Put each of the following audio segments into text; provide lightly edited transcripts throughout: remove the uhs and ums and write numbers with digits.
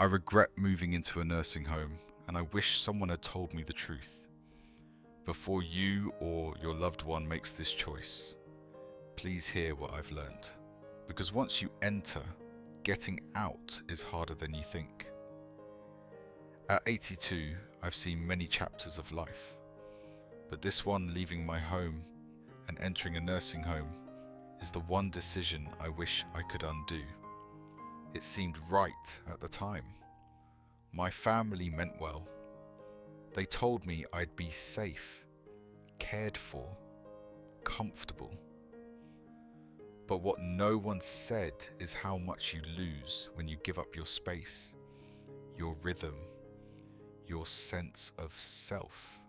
I regret moving into a nursing home, and I wish someone had told me the truth. Before you or your loved one makes this choice, please hear what I've learned. Because once you enter, getting out is harder than you think. At 82, I've seen many chapters of life, but this one, leaving my home and entering a nursing home, is the one decision I wish I could undo. It seemed right at the time. My family meant well. They told me I'd be safe, cared for, comfortable. But what no one said is how much you lose when you give up your space, your rhythm, your sense of self.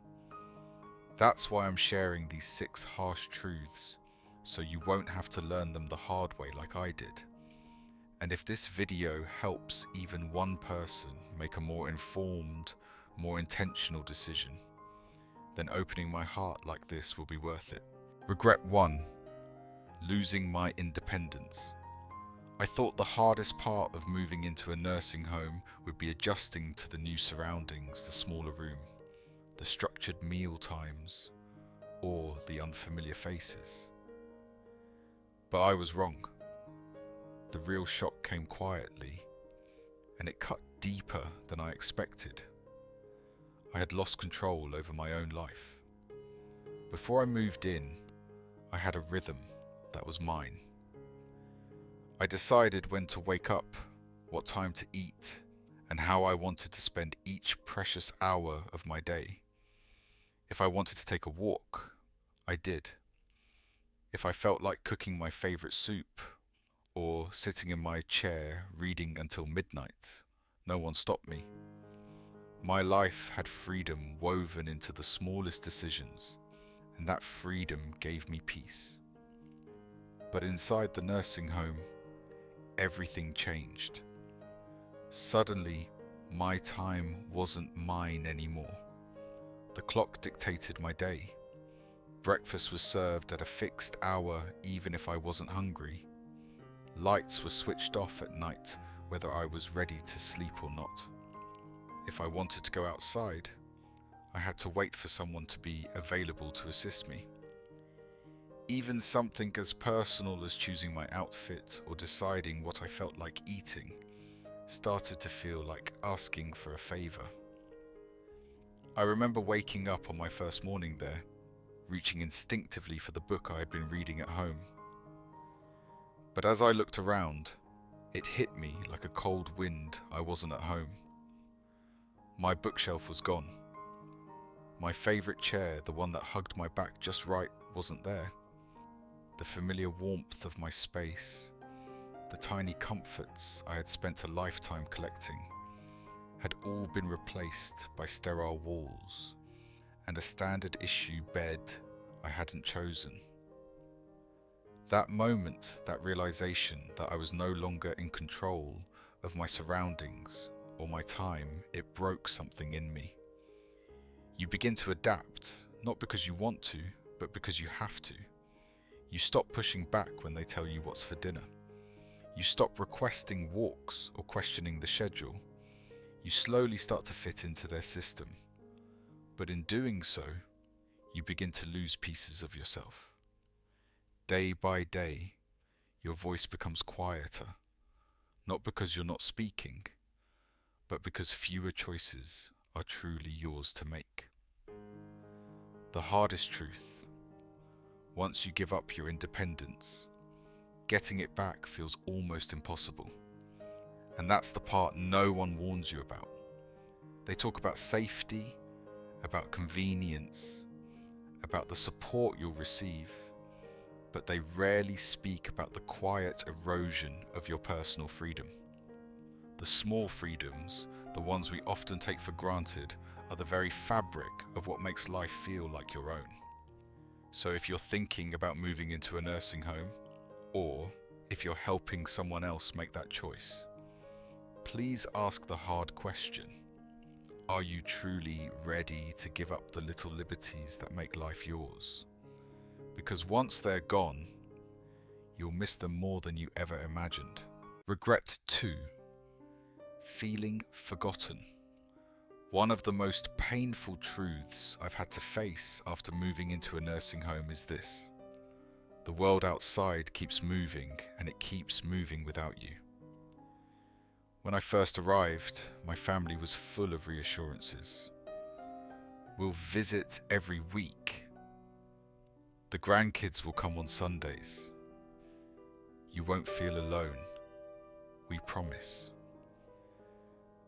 That's why I'm sharing these 6 harsh truths, so you won't have to learn them the hard way like I did. And if this video helps even one person make a more informed, more intentional decision, then opening my heart like this will be worth it. Regret 1. Losing my independence. I thought the hardest part of moving into a nursing home would be adjusting to the new surroundings, the smaller room, the structured meal times, or the unfamiliar faces. But I was wrong. The real shock came quietly, and it cut deeper than I expected. I had lost control over my own life. Before I moved in, I had a rhythm that was mine. I decided when to wake up, what time to eat, and how I wanted to spend each precious hour of my day. If I wanted to take a walk, I did. If I felt like cooking my favorite soup, or sitting in my chair reading until midnight, no one stopped me. My life had freedom woven into the smallest decisions, and that freedom gave me peace. But inside the nursing home, everything changed. Suddenly, my time wasn't mine anymore. The clock dictated my day. Breakfast was served at a fixed hour even if I wasn't hungry. Lights were switched off at night whether I was ready to sleep or not. If I wanted to go outside, I had to wait for someone to be available to assist me. Even something as personal as choosing my outfit or deciding what I felt like eating started to feel like asking for a favor. I remember waking up on my first morning there, reaching instinctively for the book I had been reading at home. But as I looked around, it hit me like a cold wind I wasn't at home. My bookshelf was gone. My favorite chair, the one that hugged my back just right, wasn't there. The familiar warmth of my space, the tiny comforts I had spent a lifetime collecting, had all been replaced by sterile walls and a standard issue bed I hadn't chosen. That moment, that realization that I was no longer in control of my surroundings or my time, it broke something in me. You begin to adapt, not because you want to, but because you have to. You stop pushing back when they tell you what's for dinner. You stop requesting walks or questioning the schedule. You slowly start to fit into their system. But in doing so, you begin to lose pieces of yourself. Day by day, your voice becomes quieter, not because you're not speaking, but because fewer choices are truly yours to make. The hardest truth: once you give up your independence, getting it back feels almost impossible. And that's the part no one warns you about. They talk about safety, about convenience, about the support you'll receive, but they rarely speak about the quiet erosion of your personal freedom. The small freedoms, the ones we often take for granted, are the very fabric of what makes life feel like your own. So if you're thinking about moving into a nursing home, or if you're helping someone else make that choice, please ask the hard question. Are you truly ready to give up the little liberties that make life yours? Because once they're gone, you'll miss them more than you ever imagined. Regret 2. feeling forgotten. One of the most painful truths I've had to face after moving into a nursing home is this: the world outside keeps moving, and it keeps moving without you. When I first arrived, my family was full of reassurances. We'll visit every week. The grandkids will come on Sundays. You won't feel alone. We promise.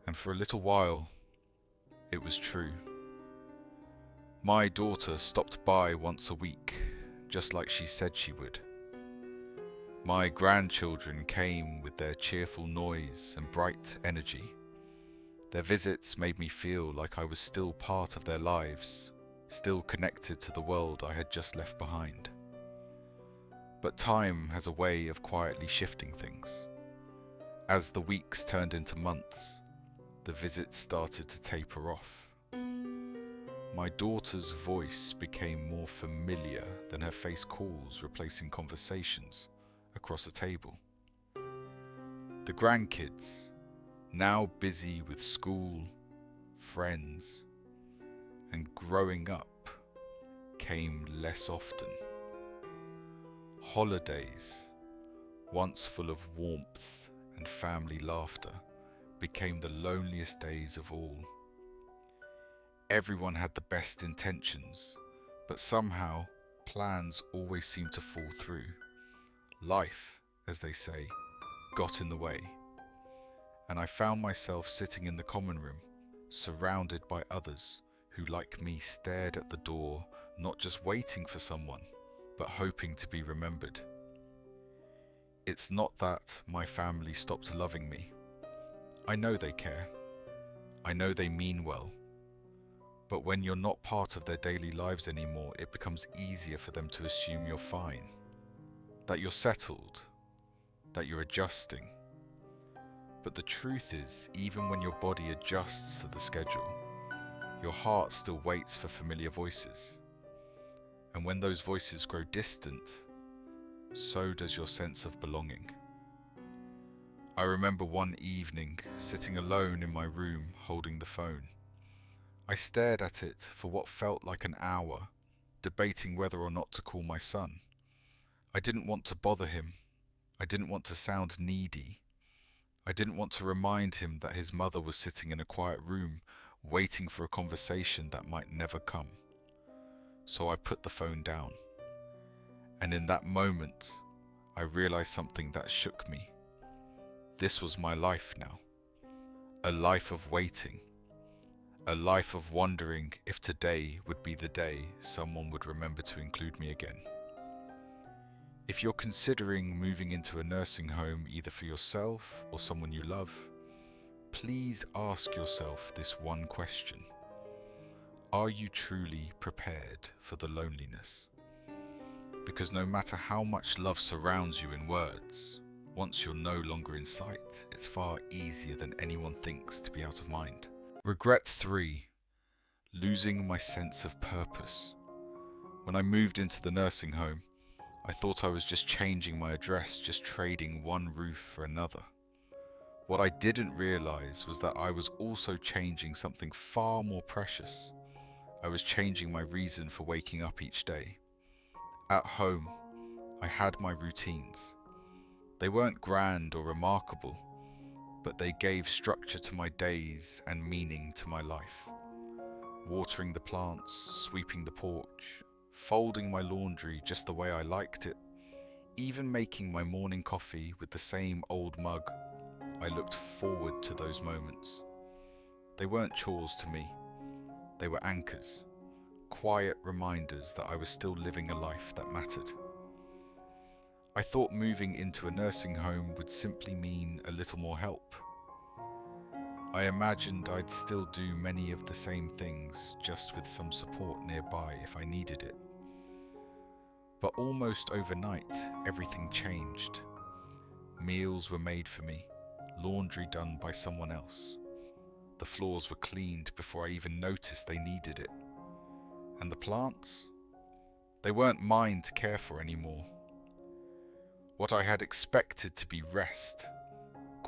And for a little while, it was true. My daughter stopped by once a week, just like she said she would. My grandchildren came with their cheerful noise and bright energy. Their visits made me feel like I was still part of their lives, still connected to the world I had just left behind. But time has a way of quietly shifting things. As the weeks turned into months, the visits started to taper off. My daughter's voice became more familiar than her face calls replacing conversations across a table. The grandkids, now busy with school, friends, and growing up, came less often. Holidays, once full of warmth and family laughter, became the loneliest days of all. Everyone had the best intentions, but somehow plans always seemed to fall through. Life, as they say, got in the way, and I found myself sitting in the common room, surrounded by others who, like me, stared at the door, not just waiting for someone, but hoping to be remembered. It's not that my family stopped loving me. I know they care. I know they mean well. But when you're not part of their daily lives anymore, it becomes easier for them to assume you're fine, that you're settled, that you're adjusting. But the truth is, even when your body adjusts to the schedule, your heart still waits for familiar voices. And when those voices grow distant, so does your sense of belonging. I remember one evening, sitting alone in my room, holding the phone. I stared at it for what felt like an hour, debating whether or not to call my son. I didn't want to bother him. I didn't want to sound needy. I didn't want to remind him that his mother was sitting in a quiet room, waiting for a conversation that might never come. So I put the phone down. And in that moment, I realized something that shook me. This was my life now. A life of waiting. A life of wondering if today would be the day someone would remember to include me again. If you're considering moving into a nursing home either for yourself or someone you love, please ask yourself this one question. Are you truly prepared for the loneliness? Because no matter how much love surrounds you in words, once you're no longer in sight, it's far easier than anyone thinks to be out of mind. Regret 3. Losing my sense of purpose. When I moved into the nursing home, I thought I was just changing my address, just trading one roof for another. What I didn't realize was that I was also changing something far more precious. I was changing my reason for waking up each day. At home, I had my routines. They weren't grand or remarkable, but they gave structure to my days and meaning to my life. Watering the plants, sweeping the porch, folding my laundry just the way I liked it, even making my morning coffee with the same old mug. I looked forward to those moments. They weren't chores to me. They were anchors, quiet reminders that I was still living a life that mattered. I thought moving into a nursing home would simply mean a little more help. I imagined I'd still do many of the same things, just with some support nearby if I needed it. But almost overnight, everything changed. Meals were made for me, laundry done by someone else. The floors were cleaned before I even noticed they needed it. And the plants? They weren't mine to care for anymore. What I had expected to be rest,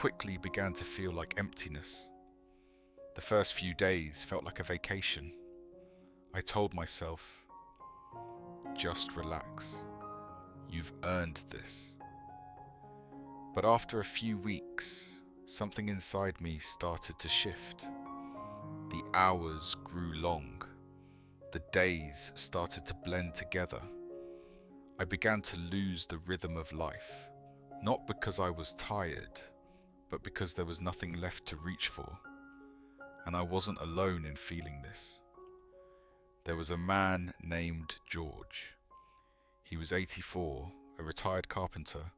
quickly began to feel like emptiness. The first few days felt like a vacation. I told myself, just relax. You've earned this. But after a few weeks, something inside me started to shift. The hours grew long. The days started to blend together. I began to lose the rhythm of life, not because I was tired, but because there was nothing left to reach for. And I wasn't alone in feeling this. There was a man named George. He was 84, a retired carpenter,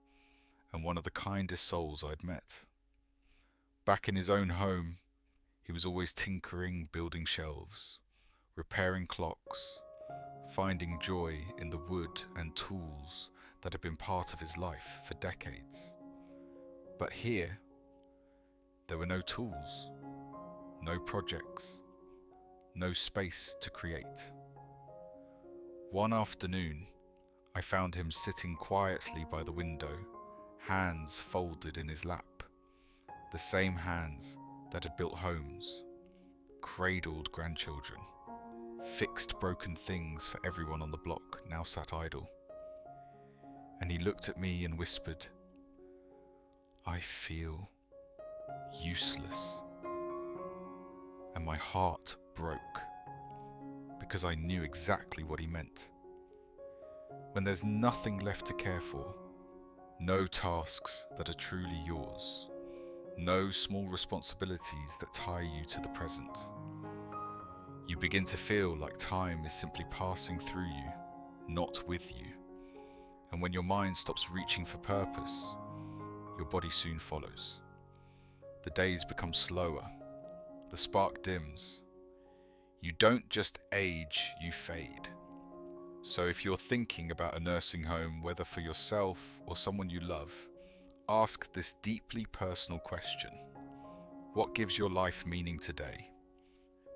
and one of the kindest souls I'd met. Back in his own home, he was always tinkering, building shelves, repairing clocks, finding joy in the wood and tools that had been part of his life for decades. But here, there were no tools, no projects, no space to create. One afternoon, I found him sitting quietly by the window, hands folded in his lap, the same hands that had built homes, cradled grandchildren, fixed broken things for everyone on the block now sat idle. And he looked at me and whispered, "I feel useless." And my heart broke, because I knew exactly what he meant. When there's nothing left to care for, no tasks that are truly yours, no small responsibilities that tie you to the present, you begin to feel like time is simply passing through you, not with you. And when your mind stops reaching for purpose, your body soon follows. The days become slower, the spark dims. You don't just age, you fade. So if you're thinking about a nursing home, whether for yourself or someone you love, ask this deeply personal question. What gives your life meaning today?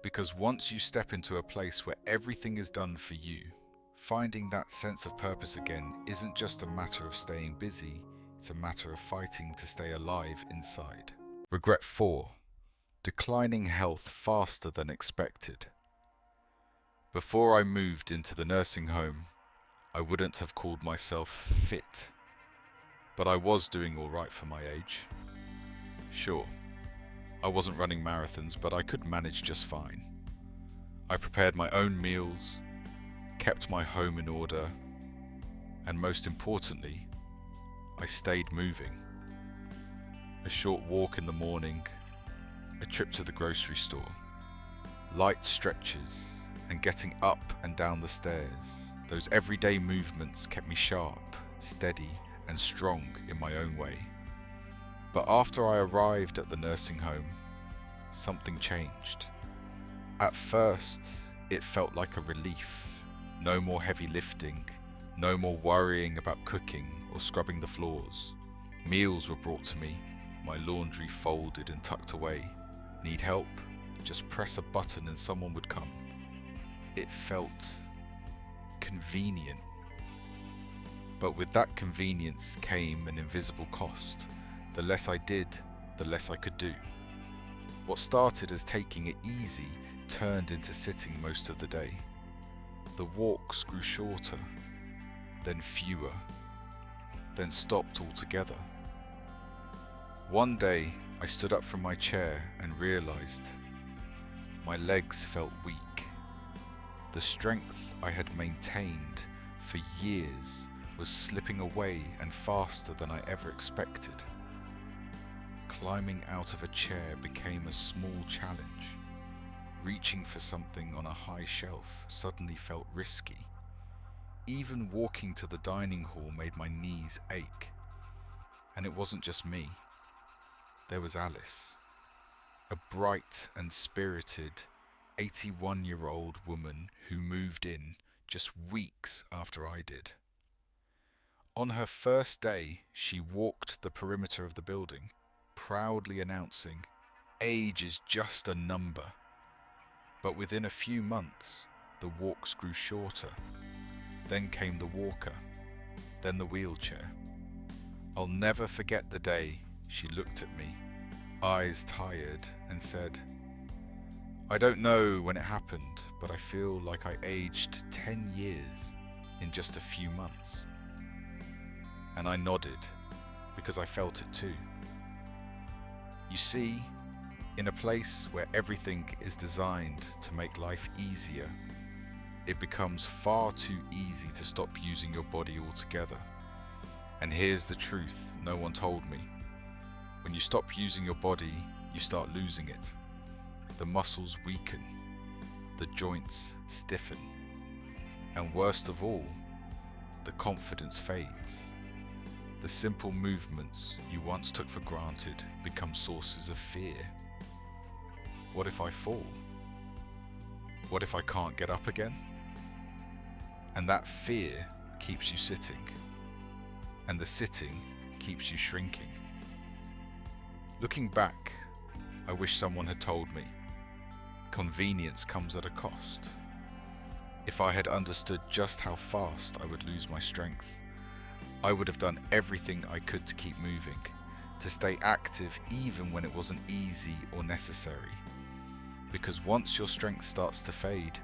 Because once you step into a place where everything is done for you, finding that sense of purpose again isn't just a matter of staying busy, it's a matter of fighting to stay alive inside. Regret 4. Declining health faster than expected. Before I moved into the nursing home, I wouldn't have called myself fit, but I was doing all right for my age. Sure, I wasn't running marathons, but I could manage just fine. I prepared my own meals, kept my home in order, and most importantly, I stayed moving. A short walk in the morning, a trip to the grocery store, light stretches, and getting up and down the stairs. Those everyday movements kept me sharp, steady, and strong in my own way. But after I arrived at the nursing home, something changed. At first, it felt like a relief. No more heavy lifting, no more worrying about cooking or scrubbing the floors. Meals were brought to me, my laundry folded and tucked away. Need help? Just press a button and someone would come. It felt convenient. But with that convenience came an invisible cost. The less I did, the less I could do. What started as taking it easy turned into sitting most of the day. The walks grew shorter, then fewer, then stopped altogether. One day, I stood up from my chair and realized my legs felt weak. The strength I had maintained for years was slipping away and faster than I ever expected. Climbing out of a chair became a small challenge. Reaching for something on a high shelf suddenly felt risky. Even walking to the dining hall made my knees ache. And it wasn't just me. There was Alice, a bright and spirited 81-year-old woman who moved in just weeks after I did. On her first day, she walked the perimeter of the building, proudly announcing, "Age is just a number." But within a few months, the walks grew shorter. Then came the walker, then the wheelchair. I'll never forget the day She looked at me, eyes tired, and said, "I don't know when it happened, but I feel like I aged 10 years in just a few months." And I nodded, because I felt it too. You see, in a place where everything is designed to make life easier, it becomes far too easy to stop using your body altogether. And here's the truth no one told me. When you stop using your body, you start losing it. The muscles weaken, the joints stiffen, and worst of all, the confidence fades. The simple movements you once took for granted become sources of fear. What if I fall? What if I can't get up again? And that fear keeps you sitting, and the sitting keeps you shrinking. Looking back, I wish someone had told me, convenience comes at a cost. If I had understood just how fast I would lose my strength, I would have done everything I could to keep moving, to stay active even when it wasn't easy or necessary. Because once your strength starts to fade,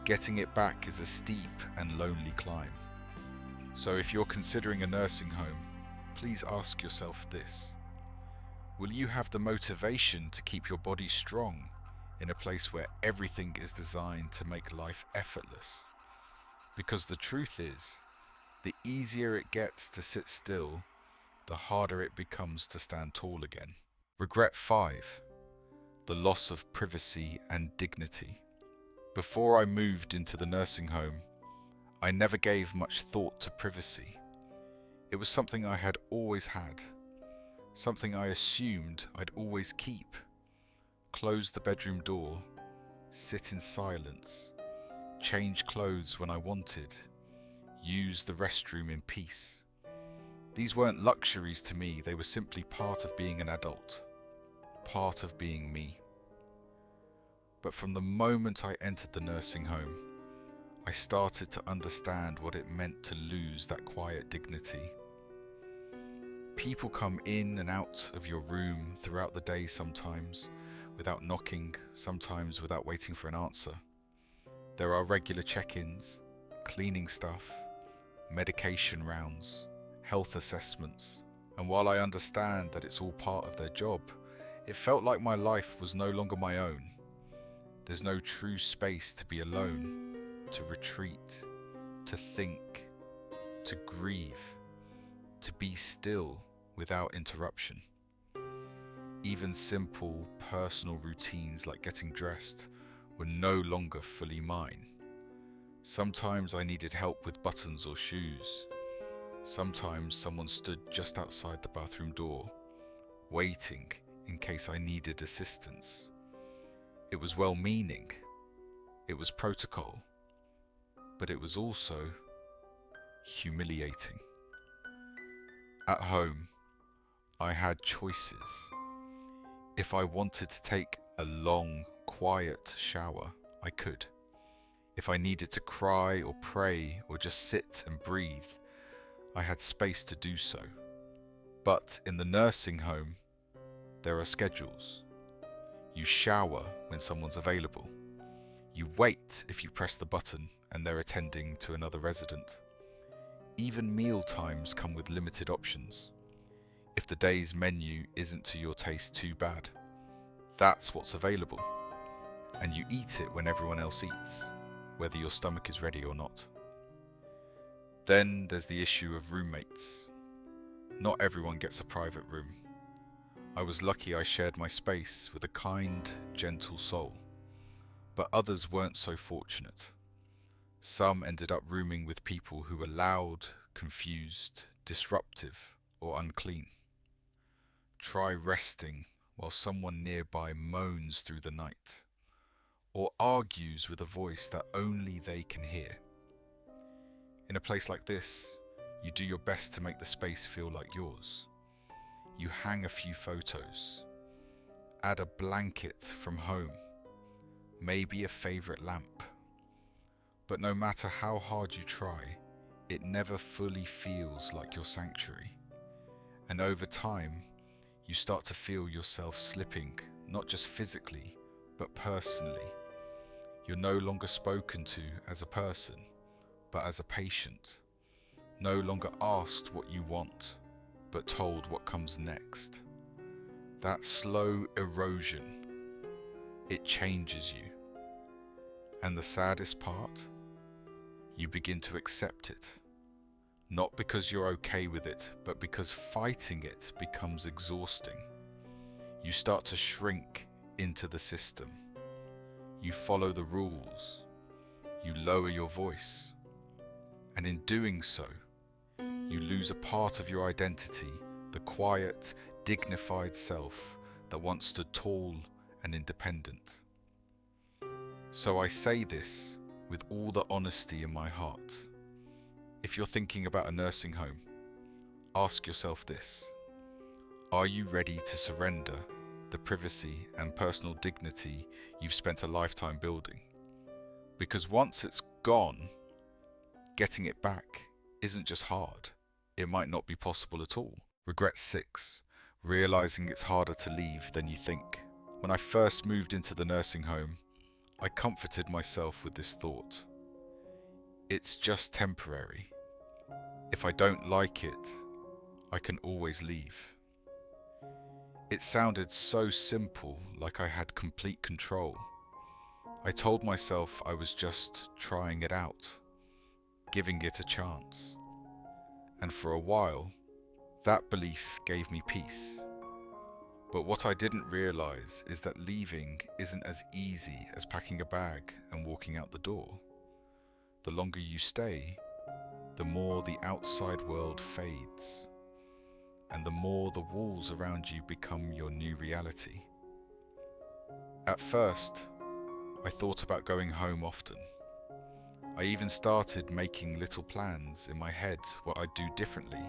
getting it back is a steep and lonely climb. So if you're considering a nursing home, please ask yourself this. Will you have the motivation to keep your body strong in a place where everything is designed to make life effortless? Because the truth is, the easier it gets to sit still, the harder it becomes to stand tall again. Regret 5. The loss of privacy and dignity. Before I moved into the nursing home, I never gave much thought to privacy. It was something I had always had, something I assumed I'd always keep. Close the bedroom door, sit in silence, change clothes when I wanted, use the restroom in peace. These weren't luxuries to me, they were simply part of being an adult, part of being me. But from the moment I entered the nursing home, I started to understand what it meant to lose that quiet dignity. People come in and out of your room throughout the day sometimes, without knocking, sometimes without waiting for an answer. There are regular check-ins, cleaning stuff, medication rounds, health assessments, and while I understand that it's all part of their job, it felt like my life was no longer my own. There's no true space to be alone, to retreat, to think, to grieve, to be still without interruption. Even simple personal routines like getting dressed were no longer fully mine. Sometimes I needed help with buttons or shoes. Sometimes someone stood just outside the bathroom door, waiting in case I needed assistance. It was well-meaning, it was protocol, but it was also humiliating. At home, I had choices. If I wanted to take a long, quiet shower, I could. If I needed to cry or pray or just sit and breathe, I had space to do so. But in the nursing home, there are schedules. You shower when someone's available. You wait if you press the button and they're attending to another resident. Even meal times come with limited options. If the day's menu isn't to your taste too bad, that's what's available. And you eat it when everyone else eats, whether your stomach is ready or not. Then there's the issue of roommates. Not everyone gets a private room. I was lucky I shared my space with a kind, gentle soul, but others weren't so fortunate. Some ended up rooming with people who were loud, confused, disruptive, or unclean. Try resting while someone nearby moans through the night, or argues with a voice that only they can hear. In a place like this, you do your best to make the space feel like yours. You hang a few photos, add a blanket from home, maybe a favorite lamp. But no matter how hard you try, it never fully feels like your sanctuary. And over time, you start to feel yourself slipping, not just physically, but personally. You're no longer spoken to as a person, but as a patient. No longer asked what you want, but told what comes next. That slow erosion, it changes you. And the saddest part, you begin to accept it. Not because you're okay with it, but because fighting it becomes exhausting. You start to shrink into the system. You follow the rules. You lower your voice. And in doing so, you lose a part of your identity, the quiet, dignified self that once stood tall and independent. So I say this with all the honesty in my heart. If you're thinking about a nursing home, ask yourself this: are you ready to surrender the privacy and personal dignity you've spent a lifetime building? Because once it's gone, getting it back isn't just hard, it might not be possible at all. Regret 6. Realizing it's harder to leave than you think. When I first moved into the nursing home, I comforted myself with this thought: it's just temporary. If I don't like it, I can always leave. It sounded so simple, like I had complete control. I told myself I was just trying it out, giving it a chance. And for a while, that belief gave me peace. But what I didn't realize is that leaving isn't as easy as packing a bag and walking out the door. The longer you stay, the more the outside world fades, and the more the walls around you become your new reality. At first, I thought about going home often. I even started making little plans in my head what I'd do differently,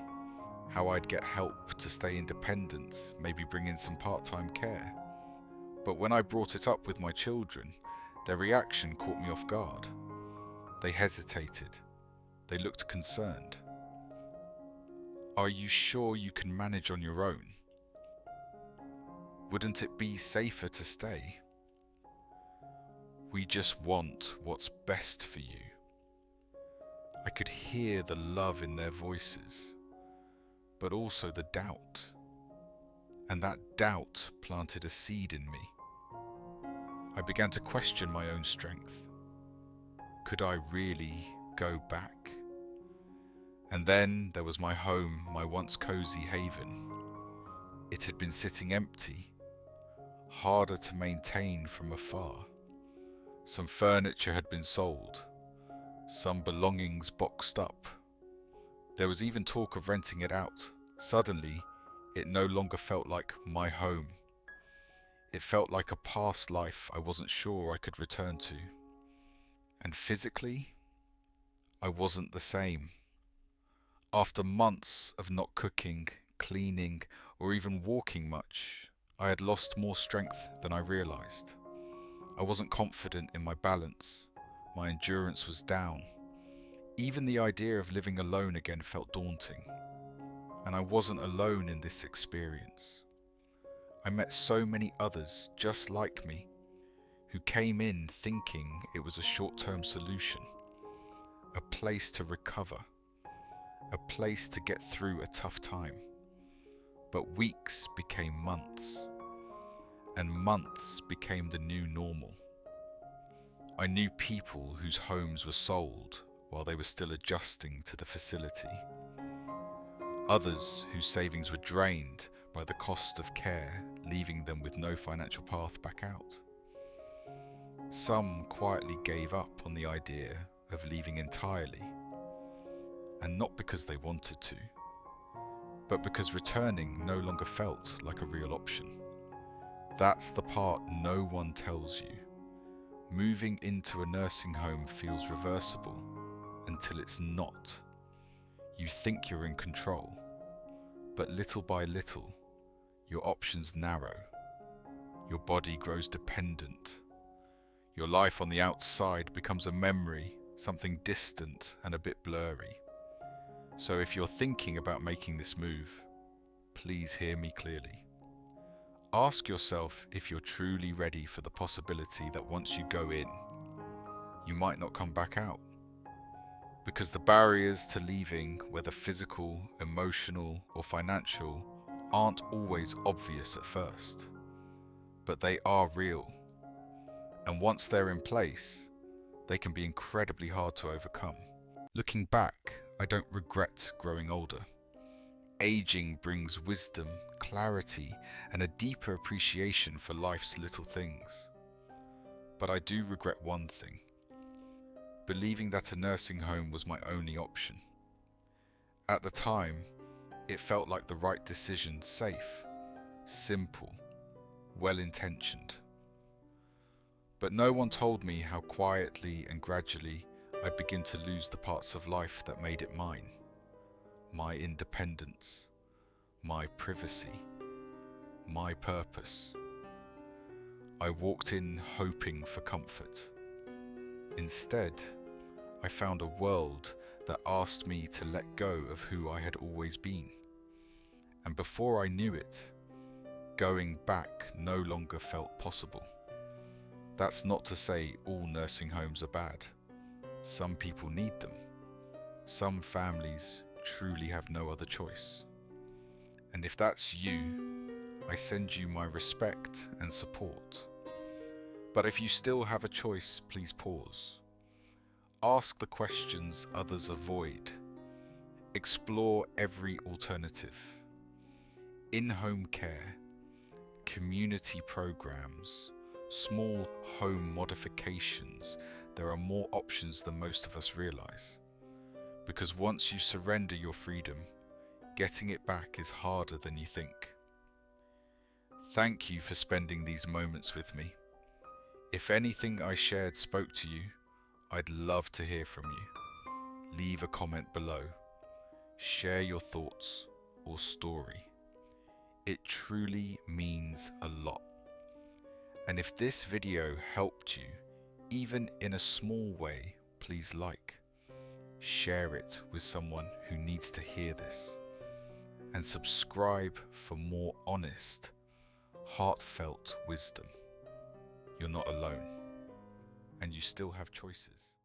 how I'd get help to stay independent, maybe bring in some part-time care. But when I brought it up with my children, their reaction caught me off guard. They hesitated. They looked concerned. Are you sure you can manage on your own? Wouldn't it be safer to stay? We just want what's best for you. I could hear the love in their voices, but also the doubt. And that doubt planted a seed in me. I began to question my own strength. Could I really go back? And then there was my home, my once cozy haven. It had been sitting empty, harder to maintain from afar. Some furniture had been sold, some belongings boxed up. There was even talk of renting it out. Suddenly, it no longer felt like my home. It felt like a past life I wasn't sure I could return to. And physically, I wasn't the same. After months of not cooking, cleaning, or even walking much, I had lost more strength than I realized. I wasn't confident in my balance. My endurance was down. Even the idea of living alone again felt daunting. And I wasn't alone in this experience. I met so many others just like me, who came in thinking it was a short-term solution, a place to recover, a place to get through a tough time. But weeks became months, and months became the new normal. I knew people whose homes were sold while they were still adjusting to the facility. Others whose savings were drained by the cost of care, leaving them with no financial path back out. Some quietly gave up on the idea of leaving entirely, and not because they wanted to, but because returning no longer felt like a real option. That's the part no one tells you. Moving into a nursing home feels reversible until it's not. You think you're in control, but little by little, your options narrow. Your body grows dependent. Your life on the outside becomes a memory, something distant and a bit blurry. So if you're thinking about making this move, please hear me clearly. Ask yourself if you're truly ready for the possibility that once you go in, you might not come back out. Because the barriers to leaving, whether physical, emotional, or financial, aren't always obvious at first. But they are real. And once they're in place, they can be incredibly hard to overcome. Looking back, I don't regret growing older. Aging brings wisdom, clarity, and a deeper appreciation for life's little things. But I do regret one thing: believing that a nursing home was my only option. At the time, it felt like the right decision, safe, simple, well-intentioned. But no one told me how quietly and gradually I'd begin to lose the parts of life that made it mine. My independence, my privacy, my purpose. I walked in hoping for comfort. Instead, I found a world that asked me to let go of who I had always been. And before I knew it, going back no longer felt possible. That's not to say all nursing homes are bad. Some people need them. Some families truly have no other choice. And if that's you, I send you my respect and support. But if you still have a choice, please pause. Ask the questions others avoid. Explore every alternative. In-home care, community programs, small home modifications. There are more options than most of us realize. Because once you surrender your freedom, getting it back is harder than you think. Thank you for spending these moments with me. If anything I shared spoke to you, I'd love to hear from you. Leave a comment below. Share your thoughts or story. It truly means a lot. And if this video helped you, even in a small way, please like. Share it with someone who needs to hear this. And subscribe for more honest, heartfelt wisdom. You're not alone, and you still have choices.